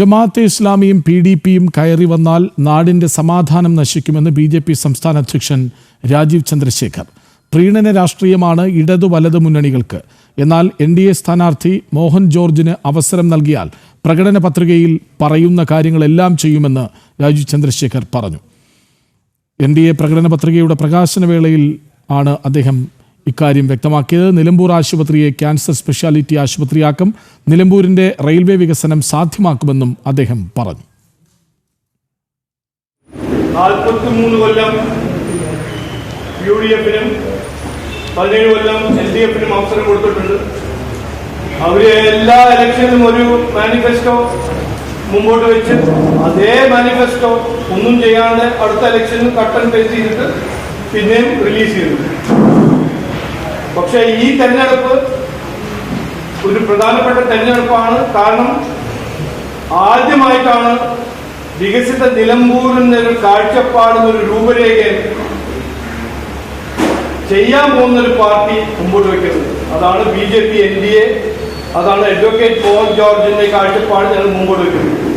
ജമാഅത്തെ ഇസ്ലാമിയും PDPയും കയറി വന്നാൽ നാടിന്റെ സമാധാനം നശിക്കുമെന്ന് BJP സംസ്ഥാന അധ്യക്ഷൻ രാജീവ് ചന്ദ്രശേഖർ. പ്രീണന രാഷ്ട്രീയമാണ് ഇടതു വലതു മുന്നണികൾക്ക്. എന്നാൽ NDA സ്ഥാനാർത്ഥി മോഹൻ ജോർജിന് അവസരം നൽകിയാൽ പ്രകടന പത്രികയിൽ പറയുന്ന കാര്യങ്ങളെല്ലാം ചെയ്യുമെന്ന് രാജീവ് ചന്ദ്രശേഖർ പറഞ്ഞു. NDA പ്രകടന പത്രികയുടെ പ്രകാശന വേളയിൽ ആണ് അദ്ദേഹം ഇക്കാര്യം വ്യക്തമാക്കിയത്. നിലമ്പൂർ ആശുപത്രിയെ ക്യാൻസർ സ്പെഷ്യാലിറ്റി ആശുപത്രിയാക്കും. നിലമ്പൂരിന്റെ റെയിൽവേ വികസനം സാധ്യമാക്കുമെന്നും അദ്ദേഹം പറഞ്ഞു. 43 കൊല്ലം UDFനും 17 കൊല്ലം LDFനും അവസരം കൊടുത്തിട്ടുണ്ട്. അവര് എല്ലാ ഇലക്ഷനിലും ഒരു മാനിഫെസ്റ്റോ മുമ്പോട്ട് വെച്ച് അതേ മാനിഫെസ്റ്റോ ഒന്നും ചെയ്യാതെ അടുത്ത ഇലക്ഷനിൽ കട്ട് ആൻഡ് പേസ്റ്റ് ചെയ്തിട്ട് പിന്നെയും റിലീസ് ചെയ്തു. പക്ഷേ ഈ തെരഞ്ഞെടുപ്പ് ഒരു പ്രധാനപ്പെട്ട തെരഞ്ഞെടുപ്പാണ്. കാരണം ആദ്യമായിട്ടാണ് വികസിത നിലമ്പൂരിന്റെ ഒരു കാഴ്ചപ്പാടുന്ന ഒരു രൂപരേഖ ചെയ്യാൻ പോകുന്ന ഒരു പാർട്ടി മുമ്പോട്ട് വയ്ക്കുന്നത്. അതാണ് BJP NDA, അതാണ് അഡ്വക്കേറ്റ് മോഹൻ ജോർജിന്റെ കാഴ്ചപ്പാട് ഞങ്ങൾ മുമ്പോട്ട് വയ്ക്കുന്നത്.